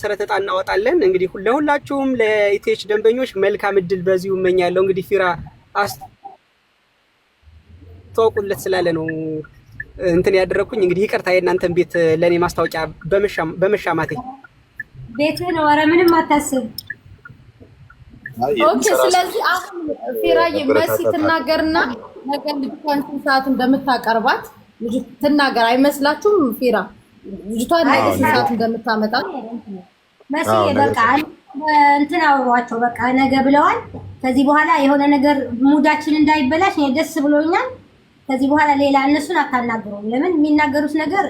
መሰረተ ዕጣ እናወጣለን። እንግዲህ ለሁላችሁም ለኢቴች ደንበኞች መልካም እድል በዚሁ እመኛለሁ። እንግዲህ ፊራ አስተዋውቁለት ስላለ ነው እንትን ያደረኩኝ። እንግዲህ ይቅርታ የእናንተን ቤት ለኔ ማስታወቂያ በመሻማቴ። ቤትህ ነው፣ ኧረ ምንም አታስብ። ኦኬ። ስለዚህ አሁን ፊራዬ መሲ ትናገርና ነገ ልጅቷን ስንት ሰዓት እንደምታቀርባት ልጅ ትናገር። አይመስላችሁም? ፊራ ልጅቷን ነገ ስንት ሰዓት እንደምታመጣት መሲ በቃ እንትን አውሯቸው በቃ ነገ ብለዋል። ከዚህ በኋላ የሆነ ነገር ሙዳችን እንዳይበላሽ እኔ ደስ ብሎኛል። ከዚህ በኋላ ሌላ እነሱን አታናግሩም። ለምን የሚናገሩት ነገር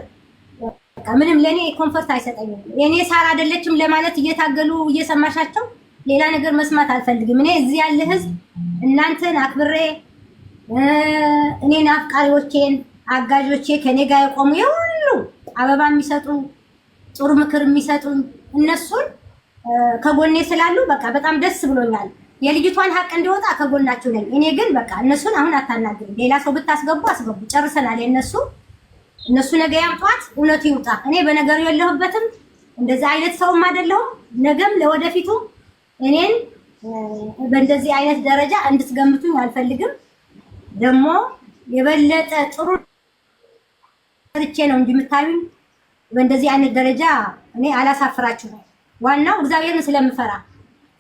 በቃ ምንም ለኔ ኮምፎርት አይሰጠኝም። የኔ ሳር አይደለችም ለማለት እየታገሉ እየሰማሻቸው ሌላ ነገር መስማት አልፈልግም። እኔ እዚህ ያለ ህዝብ እናንተን አክብሬ እኔን አፍቃሪዎቼን አጋጆቼ ከኔ ጋር የቆሙ የሁሉ አበባ የሚሰጡ ጥሩ ምክር የሚሰጡ እነሱን ከጎኔ ስላሉ በቃ በጣም ደስ ብሎኛል። የልጅቷን ሀቅ እንዲወጣ ከጎናችሁ ነኝ። እኔ ግን በቃ እነሱን አሁን አታናግሩም። ሌላ ሰው ብታስገቡ አስገቡ፣ ጨርሰናል። እነሱ ነገ ያምጧት፣ እውነቱ ይውጣ። እኔ በነገሩ የለሁበትም፣ እንደዛ አይነት ሰውም አይደለሁም። ነገም ለወደፊቱ እኔን በእንደዚህ አይነት ደረጃ እንድትገምቱኝ አልፈልግም። ደግሞ የበለጠ ጥሩ ሰርቼ ነው እንጂ የምታዩኝ በእንደዚህ አይነት ደረጃ እኔ አላሳፍራችሁም። ዋናው እግዚአብሔርን ስለምፈራ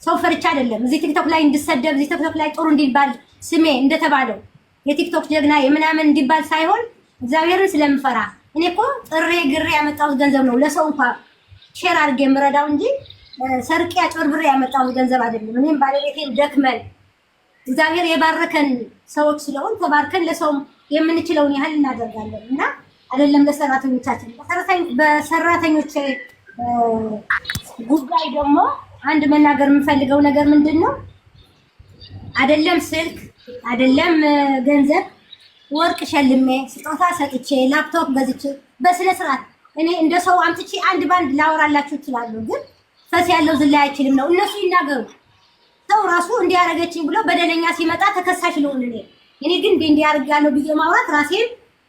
ሰው ፈርቻ አይደለም። እዚህ ቲክቶክ ላይ እንድሰደብ እዚህ ቲክቶክ ላይ ጥሩ እንዲባል ስሜ እንደተባለው የቲክቶክ ጀግና የምናምን እንዲባል ሳይሆን እግዚአብሔርን ስለምፈራ እኔ እኮ ጥሬ ግሬ ያመጣሁት ገንዘብ ነው ለሰው እንኳን ሼር አድርጌ የምረዳው እንጂ ሰርቄ አጭበርብሬ ያመጣሁት ገንዘብ አይደለም። እኔም ባለቤቴም ደክመን እግዚአብሔር የባረከን ሰዎች ስለሆን ተባርከን ለሰው የምንችለውን ያህል እናደርጋለን እና አይደለም ለሰራተኞቻችን በሰራተኞች ጉዳይ ደግሞ አንድ መናገር የምፈልገው ነገር ምንድነው? አይደለም ስልክ አይደለም ገንዘብ ወርቅ ሸልሜ ስጦታ ሰጥቼ ላፕቶፕ ገዝቼ በስነ ስርዓት እኔ እንደ ሰው አምጥቼ አንድ ባንድ ላወራላችሁ እችላለሁ። ግን ፈስ ያለው ዝላይ አይችልም ነው። እነሱ ይናገሩ። ሰው ራሱ እንዲያረገችኝ ብሎ በደለኛ ሲመጣ ተከሳሽ ልሆን እኔ ግን እንዲያርጋለሁ ብዬ ማውራት ራሴን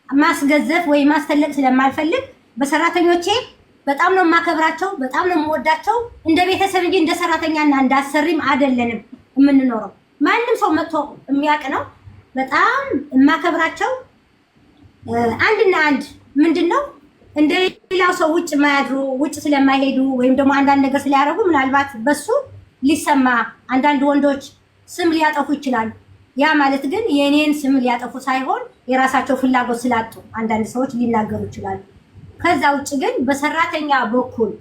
ማስገዘፍ ወይ ማስተለቅ ስለማልፈልግ በሰራተኞቼ በጣም ነው የማከብራቸው፣ በጣም ነው የምወዳቸው። እንደ ቤተሰብ እንጂ እንደ ሰራተኛና እንደ አሰሪም አይደለንም የምንኖረው። ማንም ሰው መጥቶ የሚያውቅ ነው። በጣም የማከብራቸው አንድና አንድ ምንድነው እንደ ሌላው ሰው ውጭ ማያድሩ ውጭ ስለማይሄዱ ወይም ደግሞ አንዳንድ ነገር ስለያደርጉ ምናልባት በሱ ሊሰማ አንዳንድ ወንዶች ስም ሊያጠፉ ይችላሉ። ያ ማለት ግን የኔን ስም ሊያጠፉ ሳይሆን የራሳቸው ፍላጎት ስላጡ አንዳንድ ሰዎች ሊናገሩ ይችላሉ። ከዛ ውጭ ግን በሰራተኛ በኩል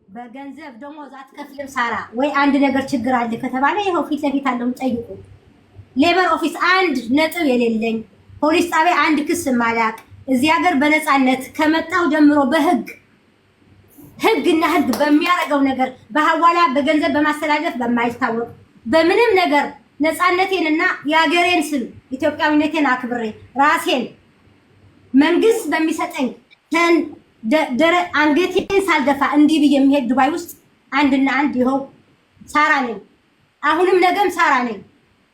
በገንዘብ ደሞዝ አትከፍልም ሳራ ወይ አንድ ነገር ችግር አለ ከተባለ ይሄው ፊት ለፊት አለው ጠይቁ። ሌበር ኦፊስ አንድ ነጥብ የሌለኝ ፖሊስ ጣቢያ አንድ ክስ ማላቅ እዚህ ሀገር በነፃነት ከመጣው ጀምሮ ህግና ህግ በሚያረጋው ነገር በሐዋላ በገንዘብ በማስተላለፍ በማይታወቅ በምንም ነገር ነፃነቴንና የሀገሬን ስም ኢትዮጵያዊነቴን አክብሬ ራሴን መንግስት በሚሰጠኝ አንገቴን ሳልደፋ እንዲህ ብዬ የሚሄድ ዱባይ ውስጥ አንድና አንድ ይኸው ሳራ ነኝ። አሁንም ነገም ሳራ ነኝ።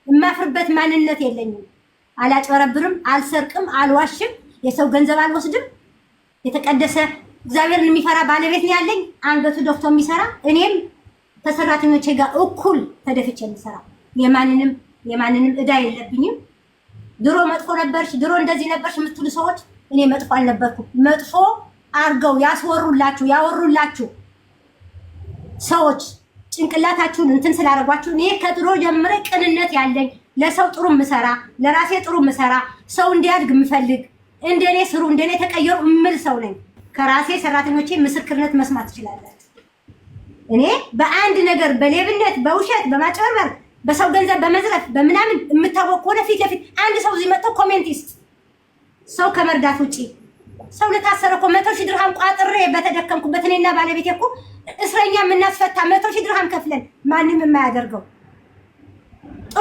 የማፍርበት ማንነት የለኝም። አላጭበረብርም፣ አልሰርቅም፣ አልዋሽም፣ የሰው ገንዘብ አልወስድም። የተቀደሰ እግዚአብሔርን የሚፈራ ባለቤት ነው ያለኝ፣ አንገቱ ደፍቶ የሚሰራ እኔም ከሰራተኞቼ ጋር እኩል ተደፍቼ የሚሰራ የማንንም ዕዳ የለብኝም። ድሮ መጥፎ ነበርሽ፣ ድሮ እንደዚህ ነበርሽ የምትሉ ሰዎች እኔ መጥፎ አልነበርኩም። መጥፎ አርገው ያወሩላችሁ ሰዎች ጭንቅላታችሁን እንትን ስላደረጓችሁ እኔ ከድሮ ጀምሬ ቅንነት ያለኝ ለሰው ጥሩ ምሰራ ለራሴ ጥሩ ምሰራ ሰው እንዲያድግ ምፈልግ እንደኔ ስሩ እንደኔ ተቀየሩ እምል ሰው ነኝ። ከራሴ ሰራተኞቼ ምስክርነት መስማት ትችላላችሁ። እኔ በአንድ ነገር በሌብነት በውሸት በማጭበርበር በሰው ገንዘብ በመዝረፍ በምናምን የምታወቅ ከሆነ ፊት ለፊት አንድ ሰው እዚህ መጥቶ ኮሜንት ይስጥ። ሰው ከመርዳት ውጪ ሰው ለታሰረ እኮ 100,000 ድርሃም ቋጥሬ በተደከምኩበት እኔና ባለቤቴ እኮ እስረኛ የምናስፈታ 100,000 ድርሃም ከፍለን ማንም የማያደርገው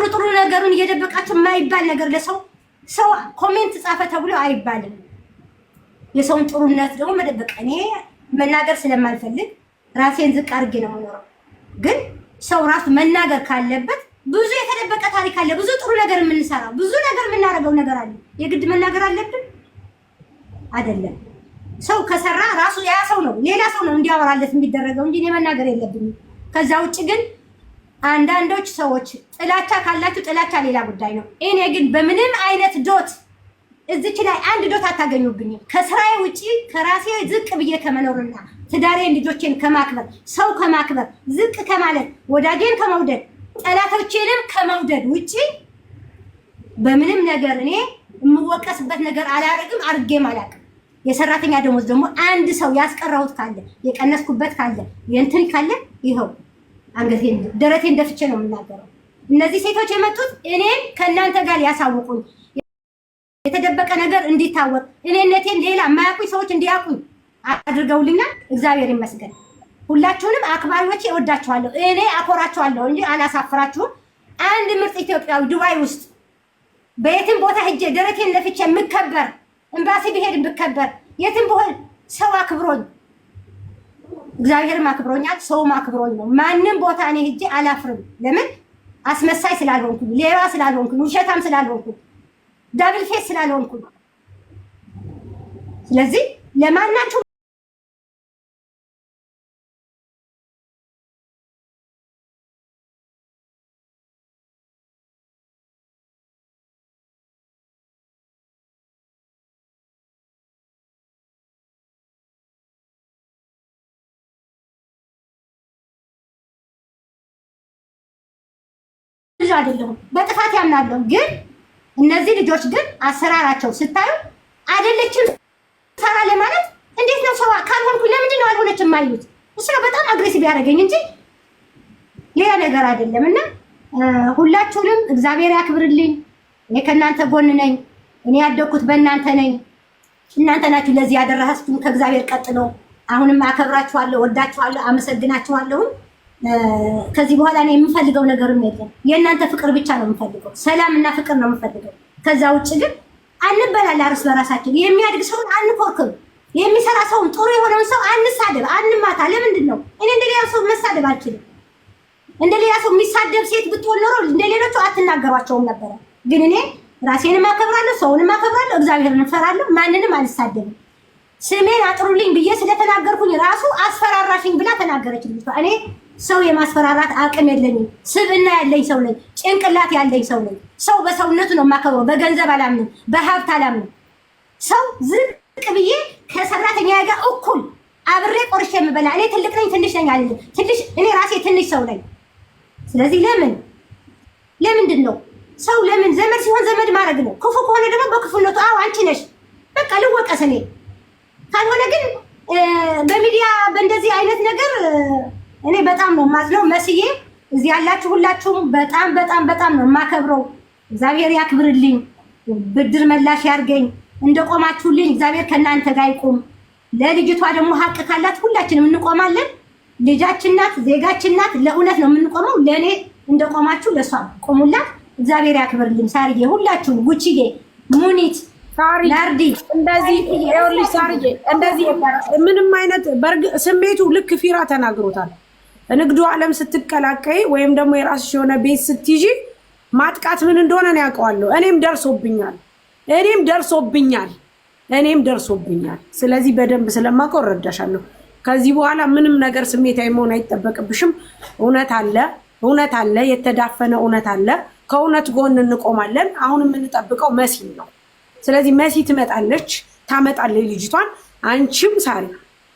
ጥሩ ነገሩን እየደበቃችሁ የማይባል ነገር ለሰው ኮሜንት ጻፈ ተብሎ አይባልም። የሰውን ጥሩነት ደግሞ መደበቅ እኔ መናገር ስለማልፈልግ ራሴን ዝቅ አድርጌ ነው የምኖረው። ግን ሰው ራሱ መናገር ካለበት ብዙ የተደበቀ ታሪክ አለ። ብዙ ጥሩ ነገር የምንሰራው ብዙ ነገር የምናደርገው ነገር አለ። የግድ መናገር አለብን አይደለም። ሰው ከሰራ ራሱ ያ ሰው ነው ሌላ ሰው ነው እንዲያወራለት የሚደረገው እንጂ እኔ መናገር የለብኝም። ከዛ ውጭ ግን አንዳንዶች ሰዎች ጥላቻ ካላችሁ ጥላቻ ሌላ ጉዳይ ነው። እኔ ግን በምንም አይነት ዶት እዚች ላይ አንድ ዶት አታገኙብኝም። ከስራዬ ውጪ ከራሴ ዝቅ ብዬ ከመኖርና ትዳሬን ልጆቼን ከማክበር ሰው ከማክበር ዝቅ ከማለት ወዳጄን ከመውደድ ጠላቶቼንም ከመውደድ ውጪ በምንም ነገር እኔ የምወቀስበት ነገር አላረግም፣ አርጌም አላውቅም። የሰራተኛ ደሞዝ ደግሞ አንድ ሰው ያስቀራሁት ካለ የቀነስኩበት ካለ የእንትን ካለ ይኸው አንገቴን ደረቴን ደፍቼ ነው የምናገረው። እነዚህ ሴቶች የመጡት እኔን ከእናንተ ጋር ያሳውቁኝ፣ የተደበቀ ነገር እንዲታወቅ እኔነቴን ሌላ የማያውቁኝ ሰዎች እንዲያውቁኝ አድርገውልኛል። እግዚአብሔር ይመስገን። ሁላችሁንም አክባሪዎቼ እወዳችኋለሁ። እኔ አኮራችኋለሁ እንጂ አላሳፍራችሁም። አንድ ምርጥ ኢትዮጵያዊ ዱባይ ውስጥ በየትም ቦታ ሄጄ ደረቴን ለፍቼ የምከበር ኤምባሲ ብሄድ የምከበር የትም ብሆን ሰው አክብሮኝ እግዚአብሔርም አክብሮኛል፣ ሰውም አክብሮኝ ነው። ማንም ቦታ እኔ ሄጄ አላፍርም። ለምን? አስመሳይ ስላልሆንኩ፣ ሌባ ስላልሆንኩ፣ ውሸታም ስላልሆንኩ፣ ዳብል ፌስ ስላልሆንኩ። ስለዚህ ለማናችሁ አይደለም በጥፋት ያምናለሁ። ግን እነዚህ ልጆች ግን አሰራራቸው ስታዩ አይደለችም ሰራ ለማለት እንዴት ነው ሰው ካልሆንኩ ለምንድን ነው አልሆነችም የማይሉት? እሱ ነው በጣም አግሬሲቭ ያደረገኝ እንጂ ሌላ ነገር አይደለም። እና ሁላችሁንም እግዚአብሔር ያክብርልኝ። እኔ ከእናንተ ጎን ነኝ። እኔ ያደኩት በእናንተ ነኝ። እናንተ ናችሁ ለዚህ ያደረሳችሁኝ ከእግዚአብሔር ቀጥሎ። አሁንም አከብራችኋለሁ፣ ወዳችኋለሁ፣ አመሰግናችኋለሁ። ከዚህ በኋላ እኔ የምፈልገው ነገርም የለም። የእናንተ ፍቅር ብቻ ነው የምፈልገው፣ ሰላምና ፍቅር ነው የምፈልገው። ከዛ ውጭ ግን አንበላላ እርስ በራሳችን። የሚያድግ ሰውን አንኮርክም፣ የሚሰራ ሰውን ጥሩ የሆነውን ሰው አንሳደብ፣ አንማታ። ለምንድን ነው እኔ እንደሌላ ሰው መሳደብ አልችልም? እንደሌላ ሰው የሚሳደብ ሴት ብትሆን ኖሮ እንደሌሎቹ አትናገሯቸውም ነበረ። ግን እኔ ራሴንም አከብራለሁ፣ ሰውንም አከብራለሁ፣ እግዚአብሔርን እፈራለሁ፣ ማንንም አልሳደብም። ስሜን አጥሩልኝ ብዬ ስለተናገርኩኝ ራሱ አስፈራራሽኝ ብላ ተናገረች ልጅቷ። እኔ ሰው የማስፈራራት አቅም የለኝም። ስብዕና ያለኝ ሰው ነኝ። ጭንቅላት ያለኝ ሰው ነኝ። ሰው በሰውነቱ ነው የማከብረው። በገንዘብ አላምንም፣ በሀብት አላምንም። ሰው ዝቅ ብዬ ከሰራተኛ ጋር እኩል አብሬ ቆርሼ የምበላ እኔ ትልቅ ነኝ ትንሽ ነኝ አይደለም። ትንሽ እኔ ራሴ ትንሽ ሰው ነኝ። ስለዚህ ለምንድን ነው ሰው ለምን ዘመድ ሲሆን ዘመድ ማድረግ ነው። ክፉ ከሆነ ደግሞ በክፉነቱ አዎ አንቺ ነሽ በቃ ልወቀስ እኔ። ካልሆነ ግን በሚዲያ በእንደዚህ አይነት ነገር እኔ በጣም ነው የማዝነው። መስዬ እዚህ ያላችሁ ሁላችሁም በጣም በጣም በጣም ነው የማከብረው። እግዚአብሔር ያክብርልኝ፣ ብድር መላሽ ያርገኝ። እንደቆማችሁልኝ እግዚአብሔር ከእናንተ ጋር ይቁም። ለልጅቷ ደግሞ ሀቅ ካላት ሁላችንም እንቆማለን። ልጃችን ናት፣ ዜጋችን ናት። ለእውነት ነው የምንቆመው። ለእኔ እንደቆማችሁ ለእሷ ቆሙላት። እግዚአብሔር ያክብርልኝ። ሳርዬ፣ ሁላችሁም፣ ጉቺዬ፣ ሙኒት፣ ናርዲ እንደዚህ ይኸውልሽ፣ ሳርዬ እንደዚህ ምንም አይነት ስሜቱ ልክ ፊራ ተናግሮታል። ንግዱ ዓለም ስትቀላቀይ ወይም ደግሞ የራስሽ የሆነ ቤት ስትይዢ ማጥቃት ምን እንደሆነ ነው ያውቀዋለሁ። እኔም ደርሶብኛል። ስለዚህ በደንብ ስለማውቀው እረዳሻለሁ። ከዚህ በኋላ ምንም ነገር ስሜታዊ መሆን አይጠበቅብሽም። እውነት አለ፣ የተዳፈነ እውነት አለ። ከእውነት ጎን እንቆማለን። አሁን የምንጠብቀው መሲን ነው። ስለዚህ መሲ ትመጣለች፣ ታመጣለች ልጅቷን። አንቺም ሳሪ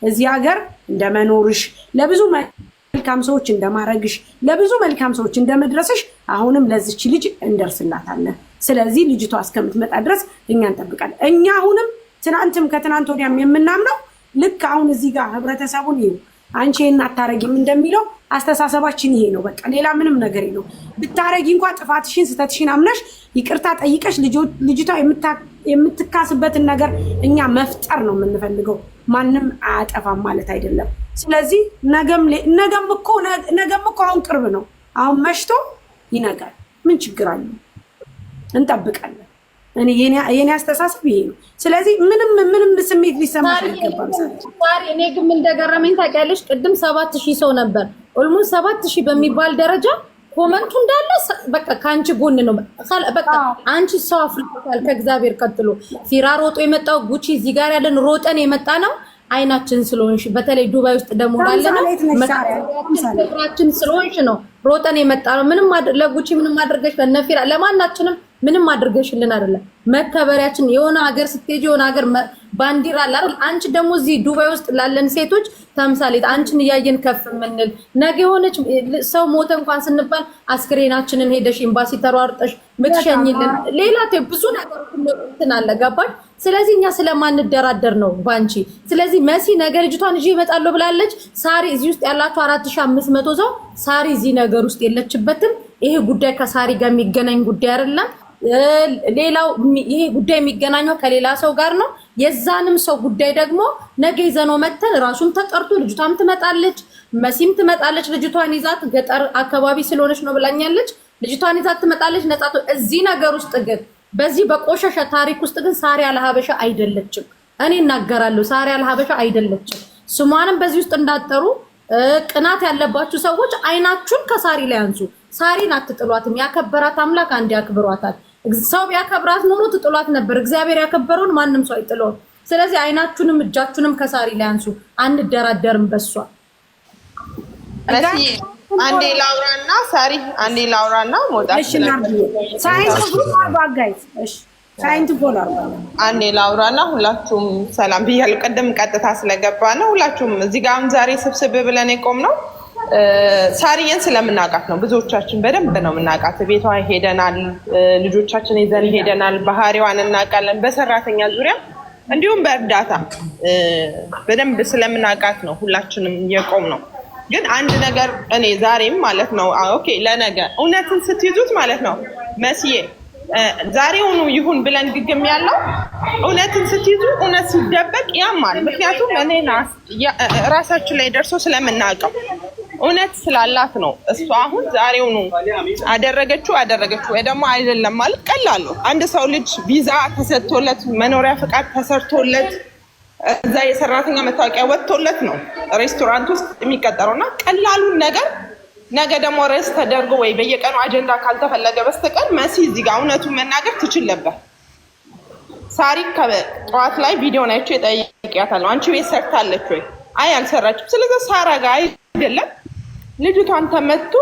እዚህ ሀገር እንደመኖርሽ ለብዙ መልካም ሰዎች እንደማረግሽ ለብዙ መልካም ሰዎች እንደመድረስሽ አሁንም ለዚች ልጅ እንደርስላታለን። ስለዚህ ልጅቷ እስከምትመጣ ድረስ እኛ እንጠብቃለን። እኛ አሁንም ትናንትም ከትናንት ወዲያም የምናምነው ልክ አሁን እዚህ ጋር ህብረተሰቡን ይሄ አንቺ አታረጊም እንደሚለው አስተሳሰባችን ይሄ ነው። በቃ ሌላ ምንም ነገር የለው። ብታረጊ እንኳን ጥፋትሽን ስተትሽን አምነሽ ይቅርታ ጠይቀሽ ልጅቷ የምትካስበትን ነገር እኛ መፍጠር ነው የምንፈልገው። ማንም አያጠፋም ማለት አይደለም። ስለዚህ ነገም እኮ አሁን ቅርብ ነው። አሁን መሽቶ ይነጋል። ምን ችግር አለ? እንጠብቃለን። የኔ አስተሳሰብ ይሄ ነው። ስለዚህ ምንም ስሜት ሊሰማሽ አይገባም። እኔ ግን እንደገረመኝ ታውቂያለሽ፣ ቅድም 7000 ሰው ነበር። ኦልሞስት 7000 በሚባል ደረጃ ኮመንቱ እንዳለ በቃ ካንቺ ጎን ነው። በቃ አንቺ ሰው አፍርተሻል ከእግዚአብሔር ቀጥሎ። ፊራ ሮጦ የመጣው ጉቺ እዚህ ጋር ያለን ሮጠን የመጣ ነው አይናችን ስለሆንሽ፣ በተለይ ዱባይ ውስጥ ደግሞ ያለና መካከላችን ስለሆንሽ ነው ሮጠን የመጣ ነው። ምንም ለጉቺ ምንም አድርገሽ ለነፊራ ለማናችንም ምንም አድርገሽልን አይደለም። መከበሪያችን የሆነ ሀገር ስትሄጂ የሆነ ሀገር ባንዲራ አለ አይደል? አንቺ ደግሞ እዚህ ዱባይ ውስጥ ላለን ሴቶች ተምሳሌት አንቺን እያየን ከፍ የምንል ነገ የሆነች ሰው ሞተ እንኳን ስንባል አስክሬናችንን ሄደሽ ኤምባሲ ተሯርጠሽ ምትሸኝልን ሌላ ብዙ ነገር እንትን አለ ገባሽ? ስለዚህ እኛ ስለማንደራደር ነው ባንቺ። ስለዚህ መሲ ነገ ልጅቷን ይዤ እመጣለሁ ብላለች። ሳሪ እዚህ ውስጥ ያላችሁ 4500 ሰው ሳሪ እዚህ ነገር ውስጥ የለችበትም። ይሄ ጉዳይ ከሳሪ ጋር የሚገናኝ ጉዳይ አይደለም። ሌላው ይሄ ጉዳይ የሚገናኘው ከሌላ ሰው ጋር ነው። የዛንም ሰው ጉዳይ ደግሞ ነገ ይዘነው መተን ራሱን ተጠርቶ ልጅቷም ትመጣለች፣ መሲም ትመጣለች። ልጅቷን ይዛት ገጠር አካባቢ ስለሆነች ነው ብላኛለች። ልጅቷን ይዛት ትመጣለች። ነጻቶ እዚህ ነገር ውስጥ ግን በዚህ በቆሸሸ ታሪክ ውስጥ ግን ሳሪ አልሀበሻ አይደለችም። እኔ እናገራለሁ፣ ሳሪ አልሀበሻ አይደለችም። ስሟንም በዚህ ውስጥ እንዳጠሩ ቅናት ያለባችሁ ሰዎች አይናችሁን ከሳሪ ላይ አንሱ። ሳሪን አትጥሏትም። ያከበራት አምላክ አንድ ያክብሯታል። ሰው ቢያከብራት ኖሮ ትጥሏት ነበር። እግዚአብሔር ያከበረውን ማንም ሰው አይጥለውም። ስለዚህ አይናችሁንም እጃችሁንም ከሳሪ ላይ አንሱ። አንደራደርም በሷ። አንዴ ላውራና ሳሪ አንዴ ላውራና ሞጣ አንዴ ላውራና ሁላችሁም ሰላም ብያለሁ። ቀደም ቀጥታ ስለገባ ነው። ሁላችሁም እዚህ ጋር ዛሬ ስብስብ ብለን የቆምነው ሳሪዬን ስለምናውቃት ነው። ብዙዎቻችን በደንብ ነው የምናውቃት። ቤቷ ሄደናል፣ ልጆቻችን ይዘን ሄደናል። ባህሪዋን እናውቃለን። በሰራተኛ ዙሪያ እንዲሁም በእርዳታ በደንብ ስለምናውቃት ነው ሁላችንም የቆም ነው። ግን አንድ ነገር እኔ ዛሬም ማለት ነው ኦኬ ለነገ እውነትን ስትይዙት ማለት ነው መስዬ ዛሬውኑ ይሁን ብለን ግግም ያለው እውነትን ስትይዙ እውነት ሲደበቅ ያማል። ምክንያቱም እኔና ራሳችን ላይ ደርሶ ስለምናውቀው እውነት ስላላት ነው። እሷ አሁን ዛሬውኑ አደረገችው ወይ ደግሞ አይደለም ማለት ቀላል ነው። አንድ ሰው ልጅ ቪዛ ተሰጥቶለት መኖሪያ ፍቃድ ተሰርቶለት እዛ የሰራተኛ መታወቂያ ወጥቶለት ነው ሬስቶራንት ውስጥ የሚቀጠረውና ቀላሉን ነገር ነገ ደግሞ ርዕስ ተደርጎ ወይ በየቀኑ አጀንዳ ካልተፈለገ በስተቀር መሲ እዚህ ጋር እውነቱን መናገር ትችል ነበር። ሳሪ ጠዋት ላይ ቪዲዮ ናቸው የጠየቂያታል። አንቺ ቤት ሰርታለች ወይ? አይ አልሰራችም። ስለዚህ ሳራ ጋር አይደለም ልጅቷን ተመቶ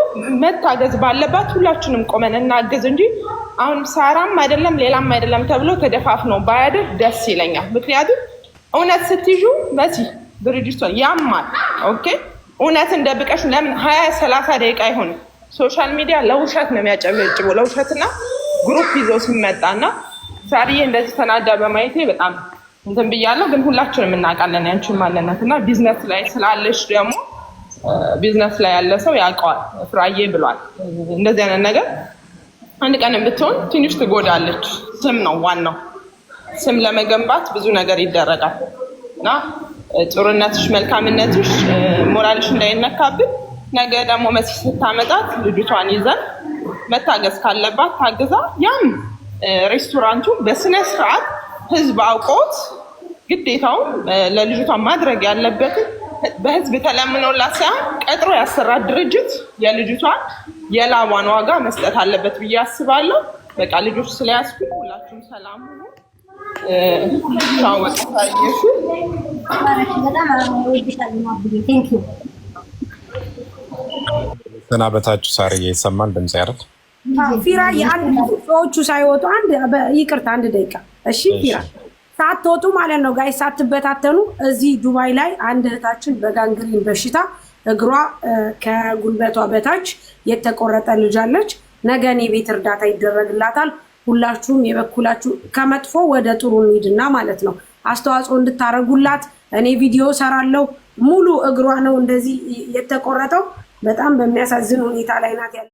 መታገዝ ባለባት ሁላችንም ቆመን እናገዝ እንጂ አሁን ሳራም አይደለም ሌላም አይደለም ተብሎ ተደፋፍነው ባያደር ደስ ይለኛል። ምክንያቱም እውነት ስትይዙ መሲ ድርጅቷን ያማል። ኦኬ እውነትን ደብቀሽ ለምን 20-30 ደቂቃ አይሆንም? ሶሻል ሚዲያ ለውሸት ነው የሚያጨበጭበው፣ ለውሸትና ግሩፕ ይዘው ሲመጣና ሳሪዬ እንደዚህ ተናዳ በማየቴ በጣም እንትን ብያለሁ። ግን ሁላችንም እናውቃለን ያንቺን ማንነትና ቢዝነስ ላይ ስላለሽ ደግሞ ቢዝነስ ላይ ያለ ሰው ያውቀዋል። ፍራዬ ብሏል። እንደዚህ አይነት ነገር አንድ ቀን ብትሆን ትንሽ ትጎዳለች። ስም ነው ዋናው። ስም ለመገንባት ብዙ ነገር ይደረጋል እና ጥሩነትሽ መልካምነትሽ ሞራልሽ እንዳይነካብን ነገ ደግሞ መሲ ስታመጣት ልጅቷን ይዘን መታገዝ ካለባት ታግዛ ያም ሬስቶራንቱ በስነ ስርዓት ህዝብ አውቆት ግዴታውን ለልጅቷን ማድረግ ያለበትን በህዝብ ተለምኖላት ሳይሆን ቀጥሮ ያሰራት ድርጅት የልጅቷን የላቧን ዋጋ መስጠት አለበት ብዬ አስባለሁ። በቃ ልጆች ስለያዝኩ ሁላችሁም ሰላም ሁኑ። ሰናበታችሁ። ሳሪ ይሰማል ድምጽ ያረድ ፊራ የአንድ ሰዎቹ ሳይወጡ ይቅርታ አንድ ደቂቃ እሺ። ፊራ ሳትወጡ ማለት ነው ጋይ ሳትበታተኑ። እዚህ ዱባይ ላይ አንድ እህታችን በጋንግሪን በሽታ እግሯ ከጉልበቷ በታች የተቆረጠ ልጅ አለች። ነገ እኔ ቤት እርዳታ ይደረግላታል። ሁላችሁም የበኩላችሁ ከመጥፎ ወደ ጥሩ እንሂድና ማለት ነው አስተዋጽኦ እንድታረጉላት። እኔ ቪዲዮ ሰራለሁ። ሙሉ እግሯ ነው እንደዚህ የተቆረጠው። በጣም በሚያሳዝን ሁኔታ ላይ ናት ያለ